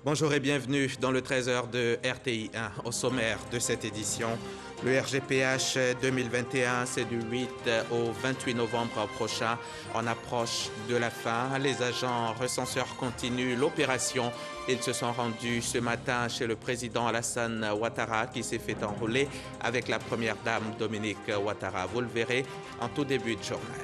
Bonjour et bienvenue dans le 13h de RTI 1. Au sommaire de cette édition, le RGPH 2021, c'est du 8 au 28 novembre prochain. On approche de la fin. Les agents recenseurs continuent l'opération. Ils se sont rendus ce matin chez le président Alassane Ouattara qui s'est fait enrôler avec la première dame Dominique Ouattara. Vous le verrez en tout début de journal.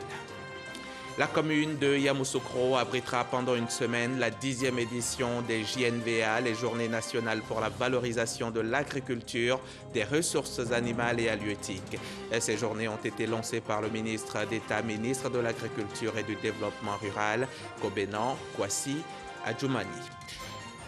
La commune de Yamoussoukro abritera pendant une semaine la 10e édition des JNVA, les Journées nationales pour la valorisation de l'agriculture, des ressources animales et halieutiques. Ces journées ont été lancées par le ministre d'État, ministre de l'Agriculture et du Développement rural, Kobenan Kwasi Adjoumani.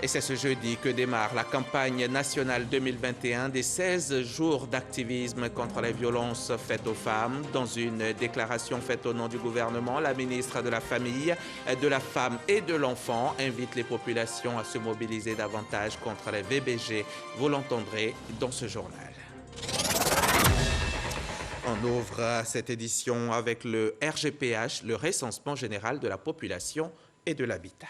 Et c'est ce jeudi que démarre la campagne nationale 2021 des 16 jours d'activisme contre les violences faites aux femmes. Dans une déclaration faite au nom du gouvernement, la ministre de la Famille, de la Femme et de l'Enfant invite les populations à se mobiliser davantage contre les VBG. Vous l'entendrez dans ce journal. On ouvre cette édition avec le RGPH, le recensement général de la population et de l'habitat.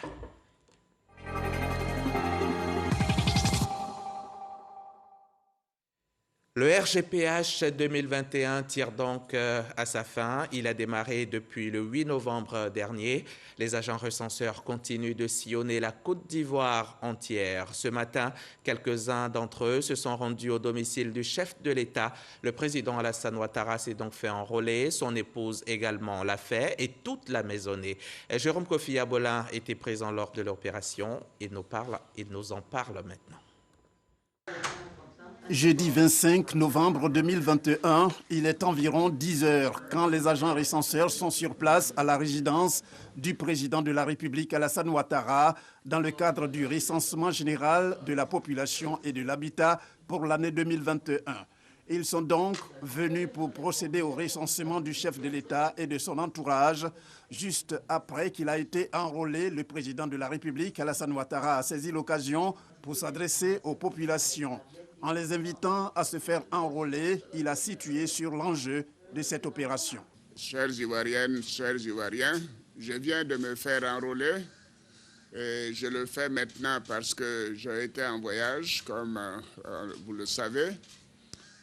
Le RGPH 2021 tire donc à sa fin. Il a démarré depuis le 8 novembre dernier. Les agents recenseurs continuent de sillonner la Côte d'Ivoire entière. Ce matin, quelques-uns d'entre eux se sont rendus au domicile du chef de l'État. Le président Alassane Ouattara s'est donc fait enrôler. Son épouse également l'a fait et toute la maisonnée. Jérôme Kofi Abolin était présent lors de l'opération. Il nous en parle maintenant. Jeudi 25 novembre 2021, il est environ 10 heures quand les agents recenseurs sont sur place à la résidence du président de la République Alassane Ouattara dans le cadre du recensement général de la population et de l'habitat pour l'année 2021. Ils sont donc venus pour procéder au recensement du chef de l'État et de son entourage. Juste après qu'il a été enrôlé, le président de la République Alassane Ouattara a saisi l'occasion pour s'adresser aux populations. En les invitant à se faire enrôler, il a situé sur l'enjeu de cette opération. Chères Ivoiriennes, chers Ivoiriens, je viens de me faire enrôler et je le fais maintenant parce que j'ai été en voyage, comme vous le savez.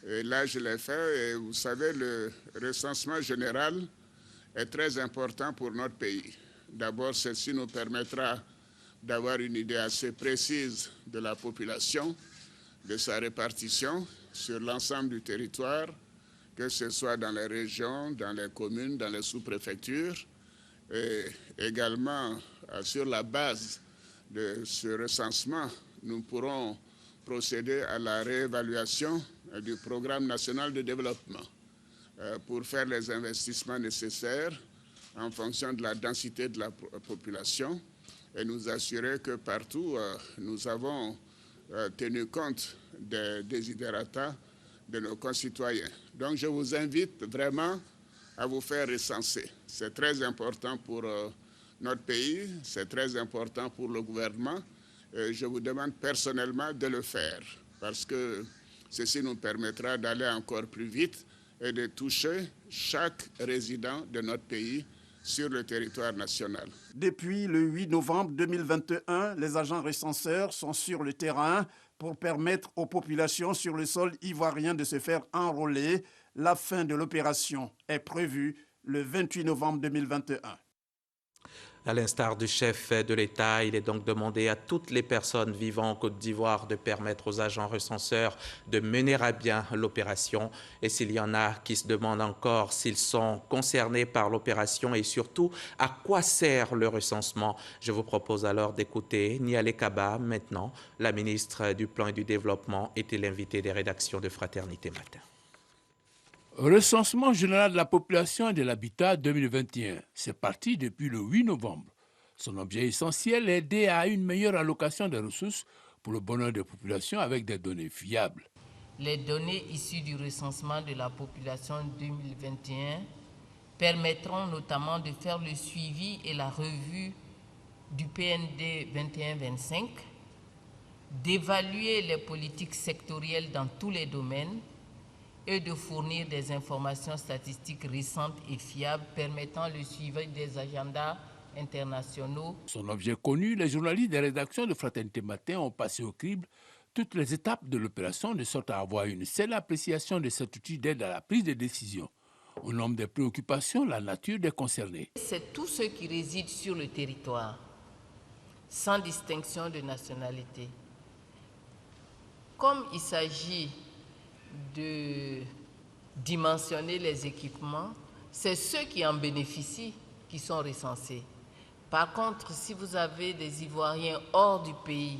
Et là, je l'ai fait et vous savez, le recensement général est très important pour notre pays. D'abord, ceci nous permettra d'avoir une idée assez précise de la population, de sa répartition sur l'ensemble du territoire, que ce soit dans les régions, dans les communes, dans les sous-préfectures, et également sur la base de ce recensement, nous pourrons procéder à la réévaluation du programme national de développement pour faire les investissements nécessaires en fonction de la densité de la population et nous assurer que partout nous avons tenu compte des desiderata de nos concitoyens. Donc je vous invite vraiment à vous faire recenser. C'est très important pour notre pays, c'est très important pour le gouvernement. Je vous demande personnellement de le faire parce que ceci nous permettra d'aller encore plus vite et de toucher chaque résident de notre pays sur le territoire national. Depuis le 8 novembre 2021, les agents recenseurs sont sur le terrain pour permettre aux populations sur le sol ivoirien de se faire enrôler. La fin de l'opération est prévue le 28 novembre 2021. À l'instar du chef de l'État, il est donc demandé à toutes les personnes vivant en Côte d'Ivoire de permettre aux agents recenseurs de mener à bien l'opération. Et s'il y en a qui se demandent encore s'ils sont concernés par l'opération et surtout à quoi sert le recensement, je vous propose alors d'écouter Nialé Kaba. Maintenant, la ministre du Plan et du Développement était l'invitée des rédactions de Fraternité Matin. Recensement général de la population et de l'habitat 2021. C'est parti depuis le 8 novembre. Son objet essentiel est d'aider à une meilleure allocation des ressources pour le bonheur des populations avec des données fiables. Les données issues du recensement de la population 2021 permettront notamment de faire le suivi et la revue du PND 21-25, d'évaluer les politiques sectorielles dans tous les domaines, et de fournir des informations statistiques récentes et fiables permettant le suivi des agendas internationaux. Son objet connu, les journalistes des rédactions de Fraternité Matin ont passé au crible toutes les étapes de l'opération de sorte à avoir une seule appréciation de cet outil d'aide à la prise de décision. Au nombre des préoccupations, la nature des concernés. C'est tous ceux qui résident sur le territoire, sans distinction de nationalité. Comme il s'agit de dimensionner les équipements, c'est ceux qui en bénéficient qui sont recensés. Par contre, si vous avez des Ivoiriens hors du pays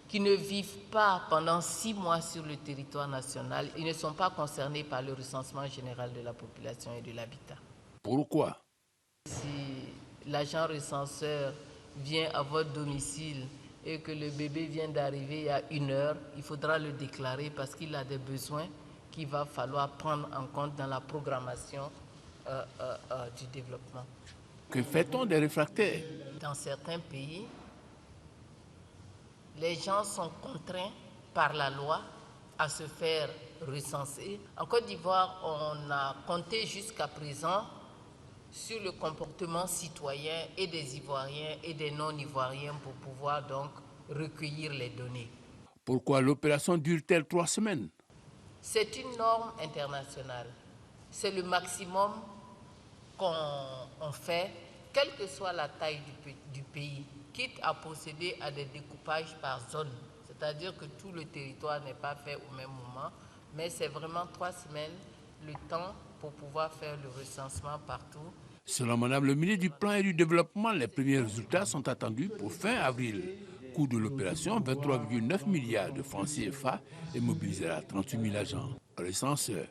qui ne vivent pas pendant 6 mois sur le territoire national, ils ne sont pas concernés par le recensement général de la population et de l'habitat. Pourquoi? Si l'agent recenseur vient à votre domicile et que le bébé vient d'arriver il y a 1 heure, il faudra le déclarer parce qu'il a des besoins qu'il va falloir prendre en compte dans la programmation du développement. Que fait-on des réfractaires? Dans certains pays, les gens sont contraints par la loi à se faire recenser. En Côte d'Ivoire, on a compté jusqu'à présent sur le comportement citoyen et des Ivoiriens et des non-Ivoiriens pour pouvoir donc recueillir les données. Pourquoi l'opération dure-t-elle 3 semaines? C'est une norme internationale. C'est le maximum qu'on fait, quelle que soit la taille du pays, quitte à procéder à des découpages par zone. C'est-à-dire que tout le territoire n'est pas fait au même moment, mais c'est vraiment 3 semaines le temps pour pouvoir faire le recensement partout. Selon Madame le ministre du Plan et du Développement, les premiers résultats sont attendus pour fin avril. Coût de l'opération, 23,9 milliards de francs CFA et mobilisera 38 000 agents recenseurs.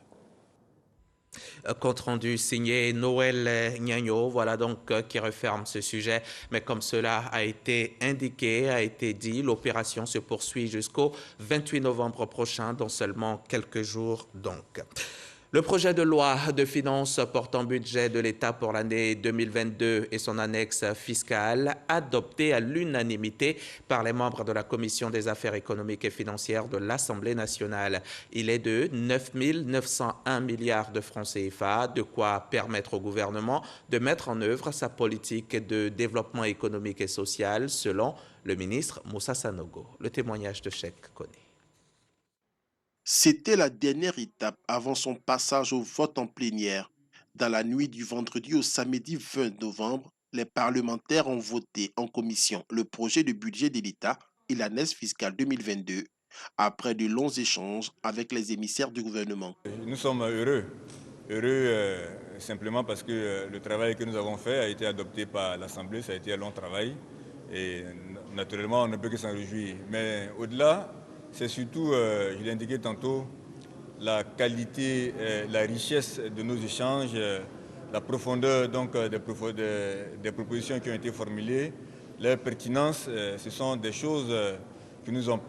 Compte rendu signé Noël Gnagno, voilà donc qui referme ce sujet. Mais comme cela a été indiqué, a été dit, l'opération se poursuit jusqu'au 28 novembre prochain, dans seulement quelques jours donc. Le projet de loi de finances portant budget de l'État pour l'année 2022 et son annexe fiscale, adopté à l'unanimité par les membres de la Commission des affaires économiques et financières de l'Assemblée nationale. Il est de 9 901 milliards de francs CFA, de quoi permettre au gouvernement de mettre en œuvre sa politique de développement économique et social, selon le ministre Moussa Sanogo. Le témoignage de Cheikh Koné. C'était la dernière étape avant son passage au vote en plénière. Dans la nuit du vendredi au samedi 20 novembre, les parlementaires ont voté en commission le projet de budget de l'État et l'annexe fiscale 2022, après de longs échanges avec les émissaires du gouvernement. Nous sommes heureux simplement parce que le travail que nous avons fait a été adopté par l'Assemblée, ça a été un long travail et naturellement on ne peut que s'en réjouir. Mais au-delà, c'est surtout, je l'ai indiqué tantôt, la qualité, la richesse de nos échanges, la profondeur donc, des propositions qui ont été formulées, leur pertinence, ce sont des choses qui nous ont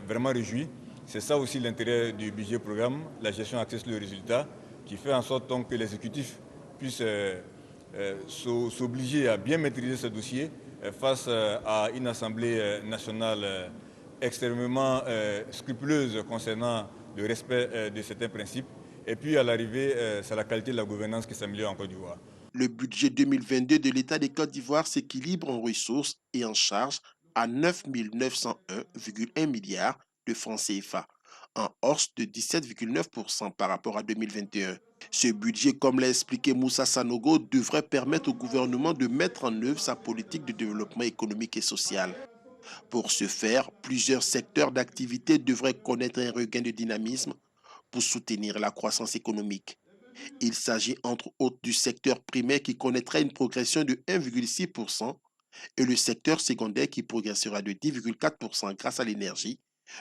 vraiment réjouis. C'est ça aussi l'intérêt du budget programme, la gestion axée sur le résultat, qui fait en sorte donc, que l'exécutif puisse s'obliger à bien maîtriser ce dossier face à une Assemblée nationale extrêmement scrupuleuse concernant le respect de certains principes. Et puis à l'arrivée, c'est la qualité de la gouvernance qui s'améliore en Côte d'Ivoire. Le budget 2022 de l'État de Côte d'Ivoire s'équilibre en ressources et en charges à 9 901,1 milliards de francs CFA, en hausse de 17,9% par rapport à 2021. Ce budget, comme l'a expliqué Moussa Sanogo, devrait permettre au gouvernement de mettre en œuvre sa politique de développement économique et social. Pour ce faire, plusieurs secteurs d'activité devraient connaître un regain de dynamisme pour soutenir la croissance économique. Il s'agit entre autres du secteur primaire qui connaîtra une progression de 1,6% et le secteur secondaire qui progressera de 10,4% grâce à l'énergie,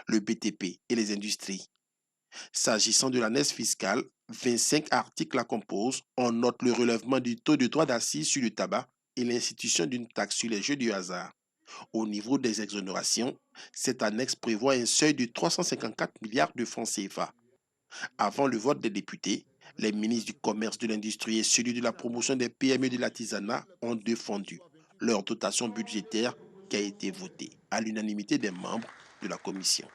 le BTP et les industries. S'agissant de l'annexe fiscale, 25 articles la composent. On note le relèvement du taux de droit d'accise sur le tabac et l'institution d'une taxe sur les jeux du hasard. Au niveau des exonérations, cette annexe prévoit un seuil de 354 milliards de francs CFA. Avant le vote des députés, les ministres du Commerce, de l'Industrie et celui de la promotion des PME et de l'artisanat ont défendu leur dotation budgétaire qui a été votée à l'unanimité des membres de la commission.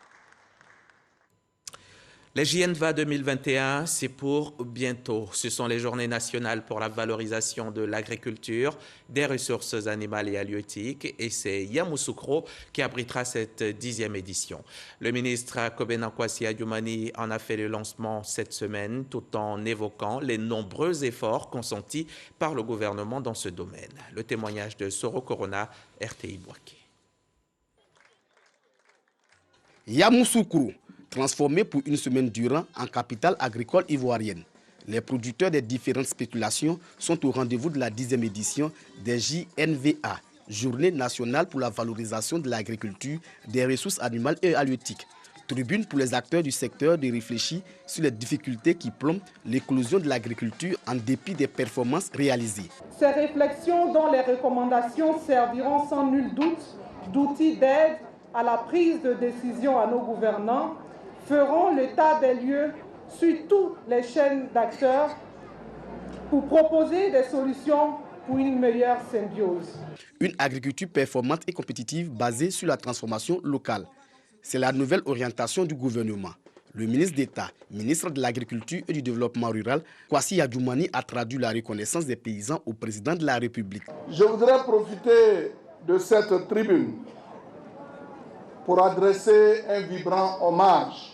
Les JNVA 2021, c'est pour bientôt. Ce sont les journées nationales pour la valorisation de l'agriculture, des ressources animales et halieutiques, et c'est Yamoussoukro qui abritera cette 10e édition. Le ministre Kobena Kwasi Adjoumani en a fait le lancement cette semaine, tout en évoquant les nombreux efforts consentis par le gouvernement dans ce domaine. Le témoignage de Soro Corona, RTI Bouaké. Yamoussoukro, transformé pour une semaine durant en capitale agricole ivoirienne. Les producteurs des différentes spéculations sont au rendez-vous de la 10e édition des JNVA, Journée nationale pour la valorisation de l'agriculture, des ressources animales et halieutiques. Tribune pour les acteurs du secteur de réfléchir sur les difficultés qui plombent l'éclosion de l'agriculture en dépit des performances réalisées. Ces réflexions dont les recommandations serviront sans nul doute d'outils d'aide à la prise de décision à nos gouvernants feront l'état des lieux sur toutes les chaînes d'acteurs pour proposer des solutions pour une meilleure symbiose. Une agriculture performante et compétitive basée sur la transformation locale. C'est la nouvelle orientation du gouvernement. Le ministre d'État, ministre de l'Agriculture et du Développement rural, Kwasi Adjoumani, a traduit la reconnaissance des paysans au président de la République. Je voudrais profiter de cette tribune pour adresser un vibrant hommage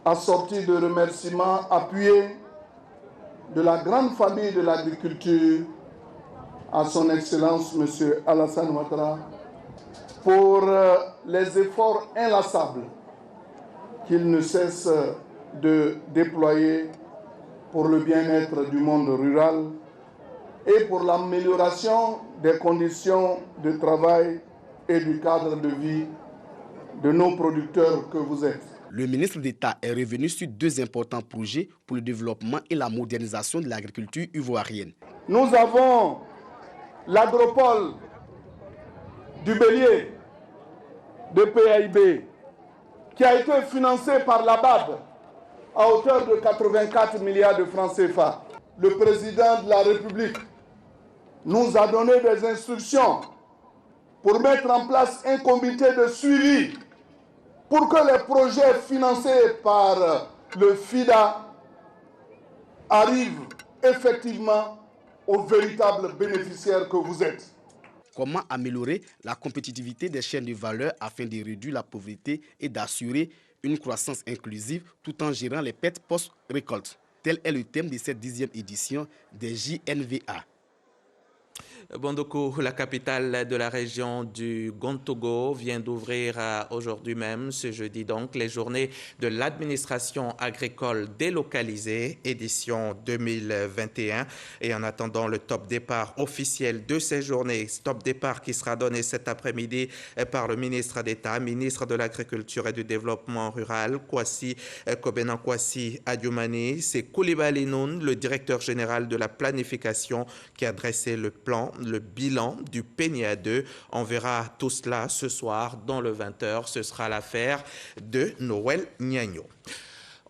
assorti de remerciements appuyés de la grande famille de l'agriculture à son Excellence M. Alassane Ouattara pour les efforts inlassables qu'il ne cesse de déployer pour le bien-être du monde rural et pour l'amélioration des conditions de travail et du cadre de vie de nos producteurs que vous êtes. Le ministre d'État est revenu sur deux importants projets pour le développement et la modernisation de l'agriculture ivoirienne. Nous avons l'agropole du Bélier de PAIB qui a été financé par la BAD à hauteur de 84 milliards de francs CFA. Le président de la République nous a donné des instructions pour mettre en place un comité de suivi pour que les projets financés par le FIDA arrivent effectivement aux véritables bénéficiaires que vous êtes. Comment améliorer la compétitivité des chaînes de valeur afin de réduire la pauvreté et d'assurer une croissance inclusive tout en gérant les pertes post-récolte? Tel est le thème de cette 10e édition des JNVA. Bondoukou, la capitale de la région du Gontogo, vient d'ouvrir aujourd'hui même, ce jeudi donc, les journées de l'administration agricole délocalisée, édition 2021. Et en attendant le top départ officiel de ces journées, top départ qui sera donné cet après-midi par le ministre d'État, ministre de l'Agriculture et du Développement rural, Kobena Kwasi Adjoumani, c'est Koulibaly Noun, le directeur général de la planification, qui a dressé le bilan du PNIA 2. On verra tout cela ce soir dans le 20h. Ce sera l'affaire de Noël Niagno.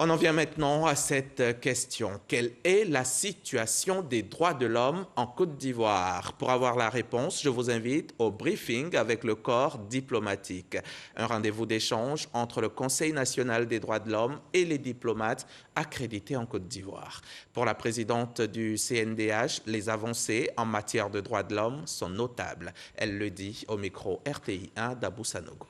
On en vient maintenant à cette question. Quelle est la situation des droits de l'homme en Côte d'Ivoire? Pour avoir la réponse, je vous invite au briefing avec le corps diplomatique. Un rendez-vous d'échange entre le Conseil national des droits de l'homme et les diplomates accrédités en Côte d'Ivoire. Pour la présidente du CNDH, les avancées en matière de droits de l'homme sont notables. Elle le dit au micro RTI 1 d'Abou Sanogo.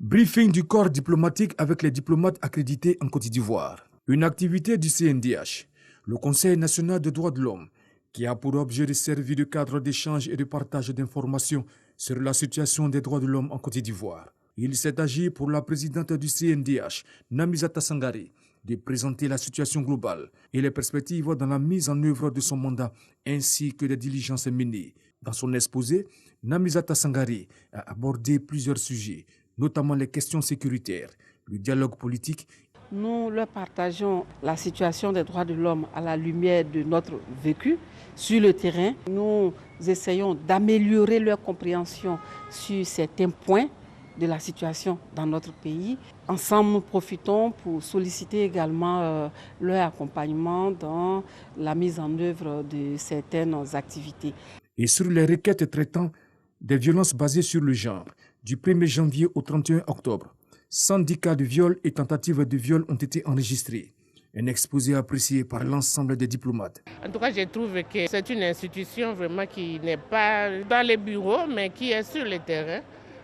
Briefing du corps diplomatique avec les diplomates accrédités en Côte d'Ivoire. Une activité du CNDH, le Conseil national des droits de l'homme, qui a pour objet de servir de cadre d'échange et de partage d'informations sur la situation des droits de l'homme en Côte d'Ivoire. Il s'est agi pour la présidente du CNDH, Namizata Sangare, de présenter la situation globale et les perspectives dans la mise en œuvre de son mandat ainsi que des diligences menées. Dans son exposé, Namizata Sangare a abordé plusieurs sujets, notamment les questions sécuritaires, le dialogue politique. Nous leur partageons la situation des droits de l'homme à la lumière de notre vécu sur le terrain. Nous essayons d'améliorer leur compréhension sur certains points de la situation dans notre pays. Ensemble, nous profitons pour solliciter également leur accompagnement dans la mise en œuvre de certaines activités. Et sur les requêtes traitant des violences basées sur le genre, du 1er janvier au 31 octobre, 110 cas de viol et tentatives de viol ont été enregistrés. Un exposé apprécié par l'ensemble des diplomates. En tout cas, je trouve que c'est une institution vraiment qui n'est pas dans les bureaux, mais qui est sur le terrain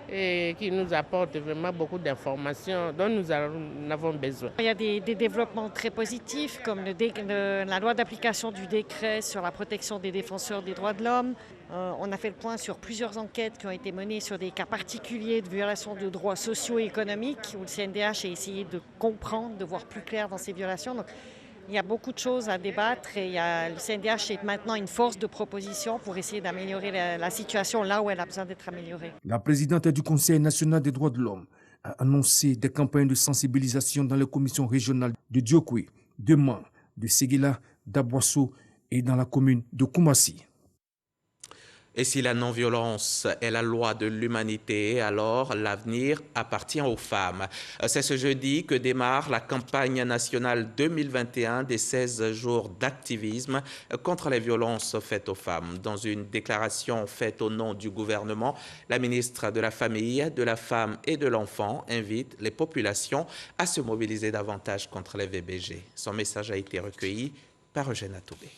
et qui nous apporte vraiment beaucoup d'informations dont nous avons besoin. Il y a des développements très positifs comme la loi d'application du décret sur la protection des défenseurs des droits de l'homme. On a fait le point sur plusieurs enquêtes qui ont été menées sur des cas particuliers de violation de droits sociaux et économiques où le CNDH a essayé de comprendre, de voir plus clair dans ces violations. Donc, il y a beaucoup de choses à débattre et le CNDH est maintenant une force de proposition pour essayer d'améliorer la situation là où elle a besoin d'être améliorée. La présidente du Conseil national des droits de l'homme a annoncé des campagnes de sensibilisation dans les commissions régionales de Diokwe, de Man, de Séguéla, d'Aboissou et dans la commune de Koumassi. Et si la non-violence est la loi de l'humanité, alors l'avenir appartient aux femmes. C'est ce jeudi que démarre la campagne nationale 2021 des 16 jours d'activisme contre les violences faites aux femmes. Dans une déclaration faite au nom du gouvernement, la ministre de la Famille, de la Femme et de l'Enfant invite les populations à se mobiliser davantage contre les VBG. Son message a été recueilli par Eugène Atoubé.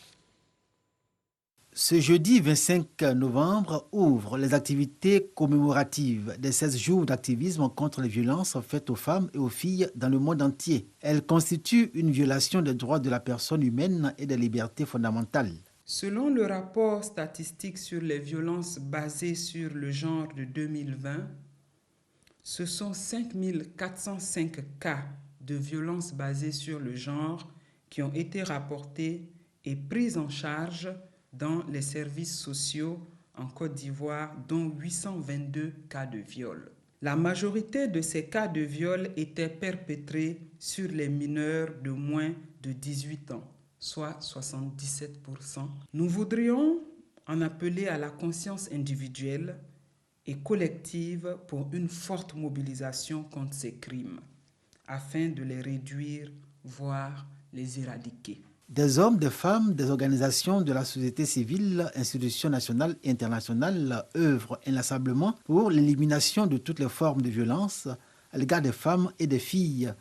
Ce jeudi 25 novembre ouvre les activités commémoratives des 16 jours d'activisme contre les violences faites aux femmes et aux filles dans le monde entier. Elles constituent une violation des droits de la personne humaine et des libertés fondamentales. Selon le rapport statistique sur les violences basées sur le genre de 2020, ce sont 5405 cas de violences basées sur le genre qui ont été rapportés et pris en charge dans les services sociaux en Côte d'Ivoire, dont 822 cas de viol. La majorité de ces cas de viol étaient perpétrés sur les mineurs de moins de 18 ans, soit 77%. Nous voudrions en appeler à la conscience individuelle et collective pour une forte mobilisation contre ces crimes, afin de les réduire, voire les éradiquer. Des hommes, des femmes, des organisations de la société civile, institutions nationales et internationales œuvrent inlassablement pour l'élimination de toutes les formes de violence à l'égard des femmes et des filles,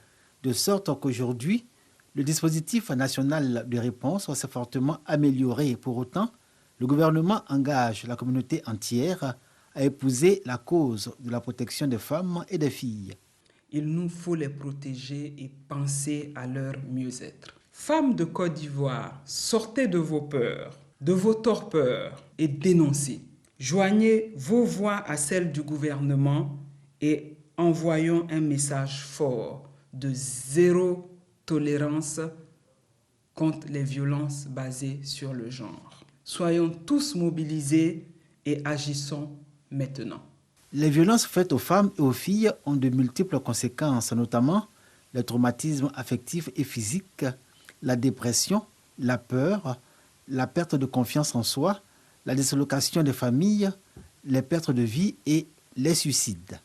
de sorte qu'aujourd'hui, le dispositif national de réponse s'est fortement amélioré. Pour autant, le gouvernement engage la communauté entière à épouser la cause de la protection des femmes et des filles. Il nous faut les protéger et penser à leur mieux-être. Femmes de Côte d'Ivoire, sortez de vos peurs, de vos torpeurs et dénoncez. Joignez vos voix à celles du gouvernement et envoyons un message fort de zéro tolérance contre les violences basées sur le genre. Soyons tous mobilisés et agissons maintenant. Les violences faites aux femmes et aux filles ont de multiples conséquences, notamment le traumatisme affectif et physique, la dépression, la peur, la perte de confiance en soi, la dislocation des familles, les pertes de vie et les suicides.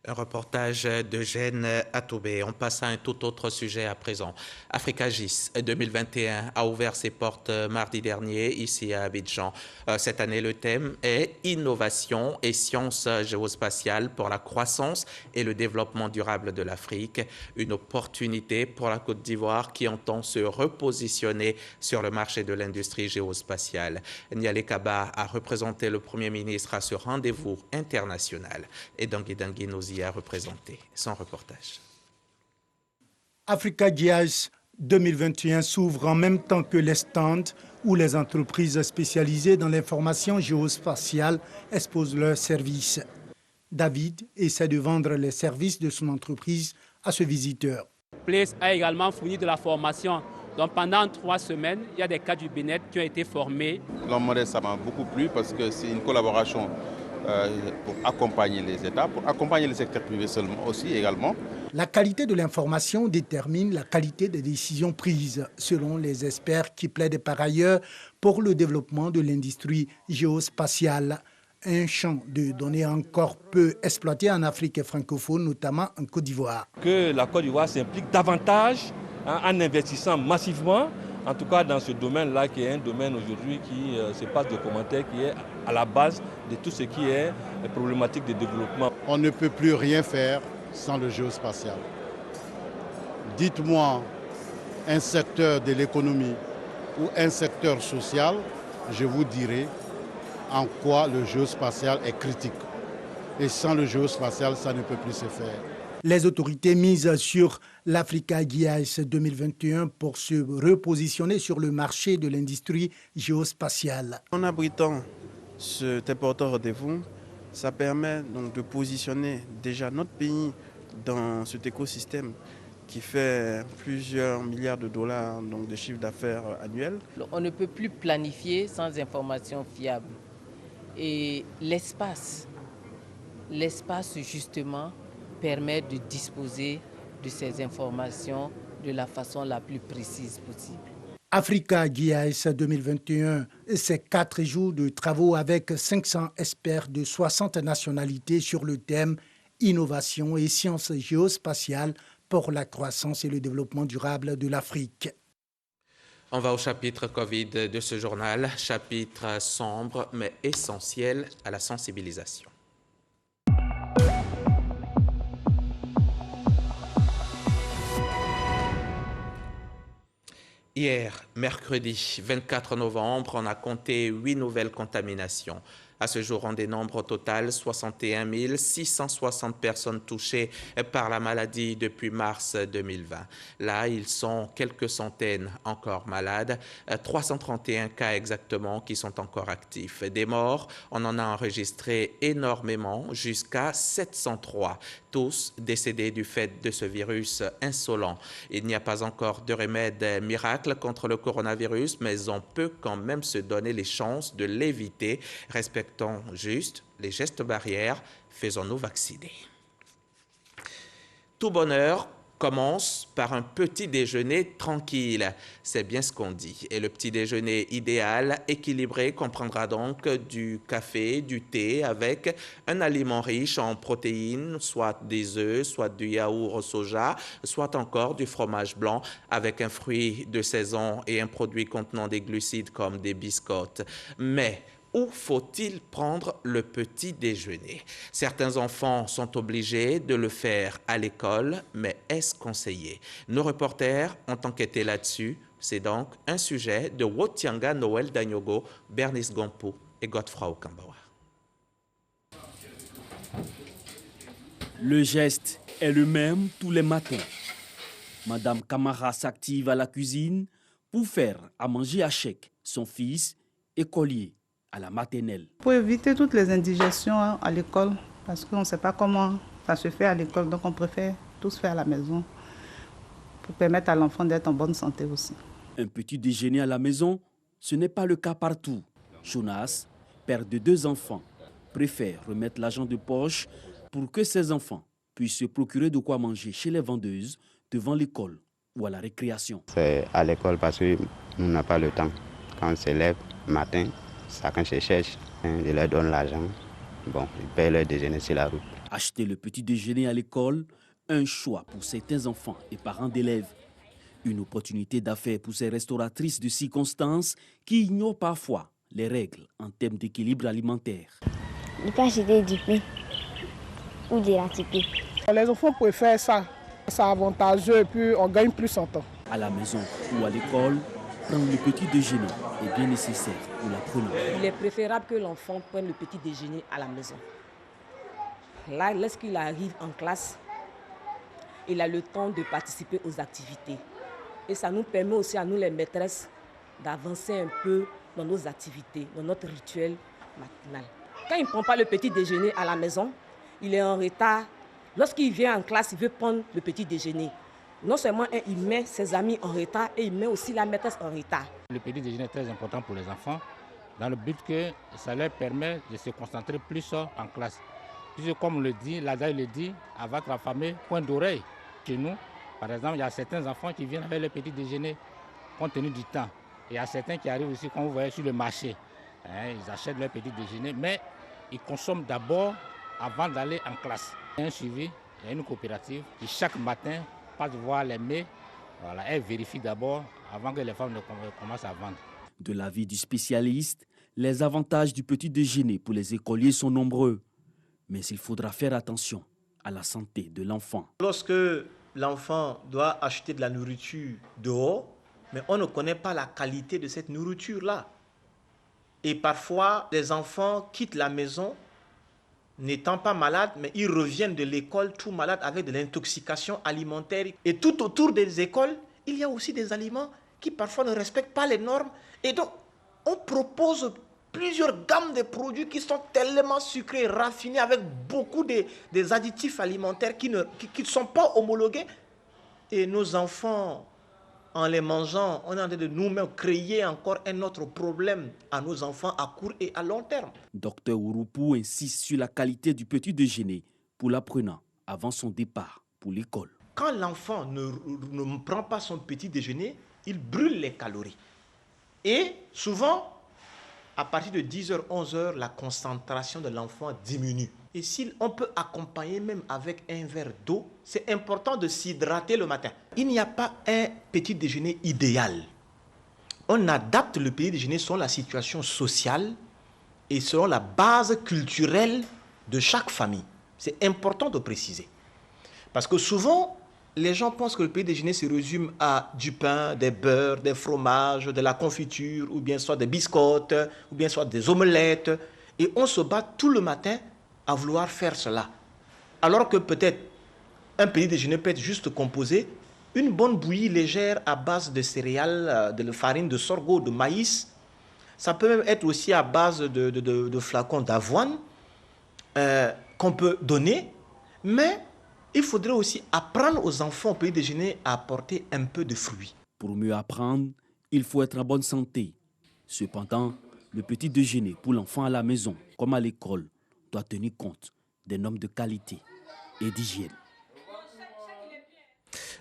Un reportage d'Eugène Atoubé. On passe à un tout autre sujet à présent. Africagis 2021 a ouvert ses portes mardi dernier ici à Abidjan. Cette année, le thème est Innovation et sciences géospatiales pour la croissance et le développement durable de l'Afrique. Une opportunité pour la Côte d'Ivoire qui entend se repositionner sur le marché de l'industrie géospatiale. Niale Kaba a représenté le Premier ministre à ce rendez-vous international. Et Dangui nous y a représenté son reportage. Africagis 2021 s'ouvre en même temps que les stands où les entreprises spécialisées dans l'information géospatiale exposent leurs services. David essaie de vendre les services de son entreprise à ce visiteur. Place a également fourni de la formation. Donc pendant 3 semaines, il y a des cas du BNet qui ont été formés. L'homme modèle, ça m'a beaucoup plu parce que c'est une collaboration pour accompagner les États, pour accompagner le secteur privé seulement aussi également. La qualité de l'information détermine la qualité des décisions prises, selon les experts qui plaident par ailleurs pour le développement de l'industrie géospatiale. Un champ de données encore peu exploité en Afrique francophone, notamment en Côte d'Ivoire. Que la Côte d'Ivoire s'implique davantage en investissant massivement, en tout cas dans ce domaine-là, qui est un domaine aujourd'hui qui se passe de commentaires, qui est à la base de tout ce qui est problématique de développement. On ne peut plus rien faire sans le géospatial. Dites-moi un secteur de l'économie ou un secteur social, je vous dirai en quoi le géospatial est critique. Et sans le géospatial, ça ne peut plus se faire. Les autorités misent sur l'Africa GIS 2021 pour se repositionner sur le marché de l'industrie géospatiale. En abritant cet important rendez-vous, ça permet donc de positionner déjà notre pays dans cet écosystème qui fait plusieurs milliards de dollars donc de chiffre d'affaires annuel. On ne peut plus planifier sans information fiable. Et l'espace justement permet de disposer de ces informations de la façon la plus précise possible. Africa GIS 2021, c'est 4 jours de travaux avec 500 experts de 60 nationalités sur le thème Innovation et sciences géospatiales pour la croissance et le développement durable de l'Afrique. On va au chapitre Covid de ce journal, chapitre sombre mais essentiel à la sensibilisation. Hier, mercredi 24 novembre, on a compté 8 nouvelles contaminations. À ce jour, on dénombre au total 61 660 personnes touchées par la maladie depuis mars 2020. Là, ils sont quelques centaines encore malades, 331 cas exactement qui sont encore actifs. Des morts, on en a enregistré énormément, jusqu'à 703, tous décédés du fait de ce virus insolent. Il n'y a pas encore de remède miracle contre le coronavirus, mais on peut quand même se donner les chances de l'éviter. Respectons juste les gestes barrières, faisons-nous vacciner. Tout bonheur commence par un petit déjeuner tranquille. C'est bien ce qu'on dit. Et le petit déjeuner idéal, équilibré, comprendra donc du café, du thé avec un aliment riche en protéines, soit des œufs, soit du yaourt au soja, soit encore du fromage blanc avec un fruit de saison et un produit contenant des glucides comme des biscottes. Mais où faut-il prendre le petit déjeuner? Certains enfants sont obligés de le faire à l'école, mais est-ce conseillé? Nos reporters ont enquêté là-dessus. C'est donc un sujet de Wotianga Noël Danyogo, Bernice Gompou et Godefroy Okambawa. Le geste est le même tous les matins. Madame Kamara s'active à la cuisine pour faire à manger à Chèque, son fils, écolier à la maternelle. Pour éviter toutes les indigestions à l'école, parce qu'on ne sait pas comment ça se fait à l'école, donc on préfère tous faire à la maison pour permettre à l'enfant d'être en bonne santé aussi. Un petit déjeuner à la maison, ce n'est pas le cas partout. Jonas, père de 2 enfants, préfère remettre l'argent de poche pour que ses enfants puissent se procurer de quoi manger chez les vendeuses devant l'école ou à la récréation. C'est à l'école parce qu'on n'a pas le temps. Quand on se lève matin, chacun se cherche, je leur donne l'argent. Bon, ils payent leur déjeuner sur la route. Acheter le petit déjeuner à l'école, un choix pour certains enfants et parents d'élèves. Une opportunité d'affaires pour ces restauratrices de circonstances qui ignorent parfois les règles en termes d'équilibre alimentaire. Je peux acheter du pain ou de la tipi. Les enfants préfèrent ça. C'est avantageux et puis on gagne plus en temps. À la maison ou à l'école, prendre le petit déjeuner est bien nécessaire pour la première. Il est préférable que l'enfant prenne le petit déjeuner à la maison. Là, lorsqu'il arrive en classe, il a le temps de participer aux activités. Et ça nous permet aussi à nous, les maîtresses, d'avancer un peu dans nos activités, dans notre rituel matinal. Quand il ne prend pas le petit déjeuner à la maison, il est en retard. Lorsqu'il vient en classe, il veut prendre le petit déjeuner. Non seulement il met ses amis en retard et il met aussi la maîtresse en retard. Le petit déjeuner est très important pour les enfants, dans le but que ça leur permet de se concentrer plus en classe. Puisque comme le dit, l'adage le dit, à votre affamé, point d'oreille. Chez nous, par exemple, il y a certains enfants qui viennent avec le petit déjeuner compte tenu du temps. Et il y a certains qui arrivent aussi, quand vous voyez sur le marché, ils achètent leur petit déjeuner, mais ils consomment d'abord avant d'aller en classe. Il y a un suivi, il y a une coopérative qui chaque matin passe voir les mets, voilà, elle vérifie d'abord avant que les femmes ne commencent à vendre. De l'avis du spécialiste, les avantages du petit déjeuner pour les écoliers sont nombreux. Mais il faudra faire attention à la santé de l'enfant. Lorsque l'enfant doit acheter de la nourriture dehors, mais on ne connaît pas la qualité de cette nourriture-là. Et parfois, les enfants quittent la maison n'étant pas malades, mais ils reviennent de l'école tout malades avec de l'intoxication alimentaire. Et tout autour des écoles, il y a aussi des aliments qui parfois ne respectent pas les normes. Et donc, on propose plusieurs gammes de produits qui sont tellement sucrés, raffinés, avec beaucoup des additifs alimentaires qui ne sont pas homologués. Et nos enfants, en les mangeant, on est en train de nous-mêmes créer encore un autre problème à nos enfants à court et à long terme. Dr Ouroupou insiste sur la qualité du petit déjeuner pour l'apprenant avant son départ pour l'école. Quand l'enfant ne prend pas son petit déjeuner, il brûle les calories. Et souvent, à partir de 10h, 11h, la concentration de l'enfant diminue. Et si on peut accompagner même avec un verre d'eau, c'est important de s'hydrater le matin. Il n'y a pas un petit déjeuner idéal. On adapte le petit déjeuner selon la situation sociale et selon la base culturelle de chaque famille. C'est important de préciser. Parce que souvent, les gens pensent que le petit déjeuner se résume à du pain, des beurres, des fromages, de la confiture, ou bien soit des biscottes, ou bien soit des omelettes. Et on se bat tout le matin à vouloir faire cela. Alors que peut-être un petit déjeuner peut être juste composé une bonne bouillie légère à base de céréales, de farine de sorgho, de maïs. Ça peut même être aussi à base de flacons d'avoine qu'on peut donner. Mais il faudrait aussi apprendre aux enfants au petit déjeuner à apporter un peu de fruits. Pour mieux apprendre, il faut être en bonne santé. Cependant, le petit déjeuner pour l'enfant à la maison comme à l'école doit tenir compte des normes de qualité et d'hygiène.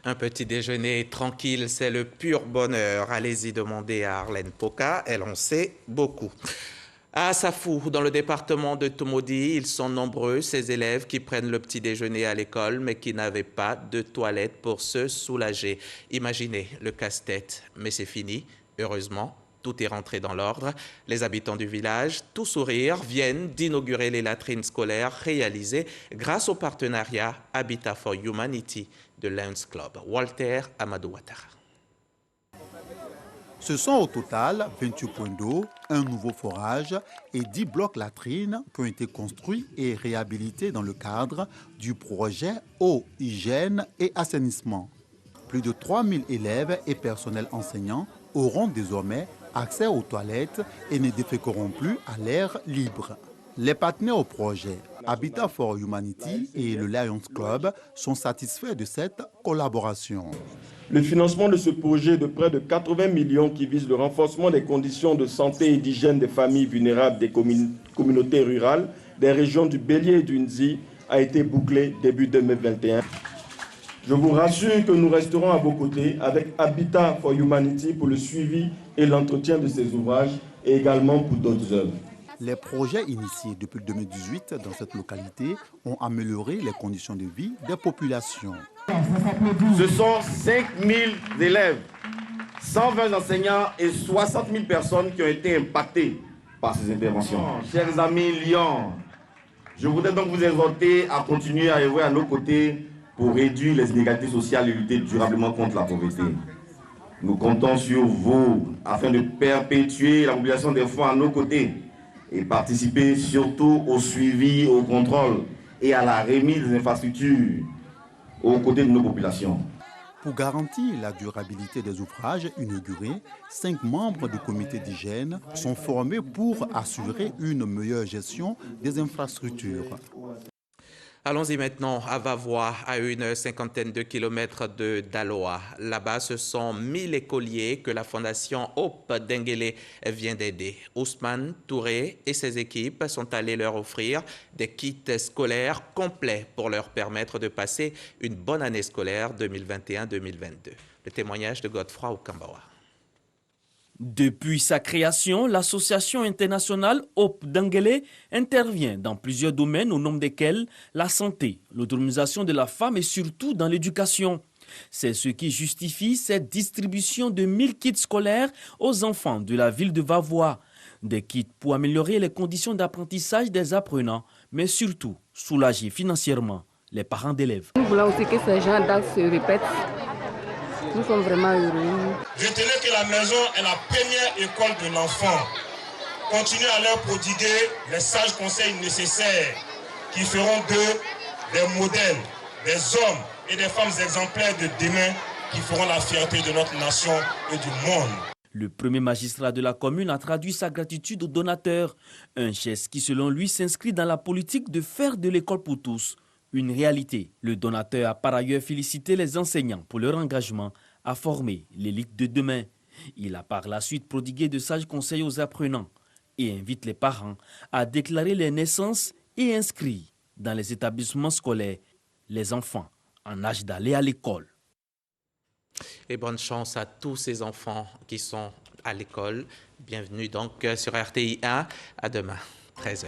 Un petit déjeuner tranquille, c'est le pur bonheur. Allez-y demander à Arlène Poka, elle en sait beaucoup. À Safou, dans le département de Tomodi, ils sont nombreux, ces élèves qui prennent le petit déjeuner à l'école, mais qui n'avaient pas de toilette pour se soulager. Imaginez le casse-tête, mais c'est fini, heureusement. Tout est rentré dans l'ordre. Les habitants du village, tout sourire, viennent d'inaugurer les latrines scolaires réalisées grâce au partenariat Habitat for Humanity de Lions Club. Walter Amadou Ouattara. Ce sont au total 28 points d'eau, un nouveau forage et 10 blocs latrines qui ont été construits et réhabilités dans le cadre du projet Eau, Hygiène et Assainissement. Plus de 3000 élèves et personnels enseignants auront désormais accès aux toilettes et ne déféqueront plus à l'air libre. Les partenaires au projet Habitat for Humanity et le Lions Club sont satisfaits de cette collaboration. Le financement de ce projet de près de 80 millions qui vise le renforcement des conditions de santé et d'hygiène des familles vulnérables des communautés rurales des régions du Bélier et du Nzi a été bouclé début 2021. Je vous rassure que nous resterons à vos côtés avec Habitat for Humanity pour le suivi et l'entretien de ces ouvrages et également pour d'autres œuvres. Les projets initiés depuis 2018 dans cette localité ont amélioré les conditions de vie des populations. Ce sont 5000 élèves, 120 enseignants et 60 000 personnes qui ont été impactées par ces interventions. Chers amis Lyon, je voudrais donc vous exhorter à continuer à œuvrer à nos côtés pour réduire les inégalités sociales et lutter durablement contre la pauvreté. Nous comptons sur vous afin de perpétuer la mobilisation des fonds à nos côtés et participer surtout au suivi, au contrôle et à la remise des infrastructures aux côtés de nos populations. Pour garantir la durabilité des ouvrages inaugurés, 5 membres du comité d'hygiène sont formés pour assurer une meilleure gestion des infrastructures. Allons-y maintenant à Vavois, à une cinquantaine de kilomètres de Daloa. Là-bas, ce sont 1000 écoliers que la fondation Hope Dengele vient d'aider. Ousmane Touré et ses équipes sont allés leur offrir des kits scolaires complets pour leur permettre de passer une bonne année scolaire 2021-2022. Le témoignage de Godefroy Okambawa. Depuis sa création, l'association internationale Hope Dengele intervient dans plusieurs domaines au nombre desquels la santé, l'autonomisation de la femme et surtout dans l'éducation. C'est ce qui justifie cette distribution de 1000 kits scolaires aux enfants de la ville de Vavois. Des kits pour améliorer les conditions d'apprentissage des apprenants, mais surtout soulager financièrement les parents d'élèves. Nous voulons aussi que ces gens d'actes se répètent. Nous sommes vraiment heureux. Retenez que la maison est la première école de l'enfant. Continuez à leur prodiguer les sages conseils nécessaires qui feront d'eux des modèles, des hommes et des femmes exemplaires de demain qui feront la fierté de notre nation et du monde. Le premier magistrat de la commune a traduit sa gratitude aux donateurs, un geste qui selon lui s'inscrit dans la politique de faire de l'école pour tous une réalité. Le donateur a par ailleurs félicité les enseignants pour leur engagement à former l'élite de demain. Il a par la suite prodigué de sages conseils aux apprenants et invite les parents à déclarer les naissances et inscrire dans les établissements scolaires les enfants en âge d'aller à l'école. Et bonne chance à tous ces enfants qui sont à l'école. Bienvenue donc sur RTI 1. À demain, 13h.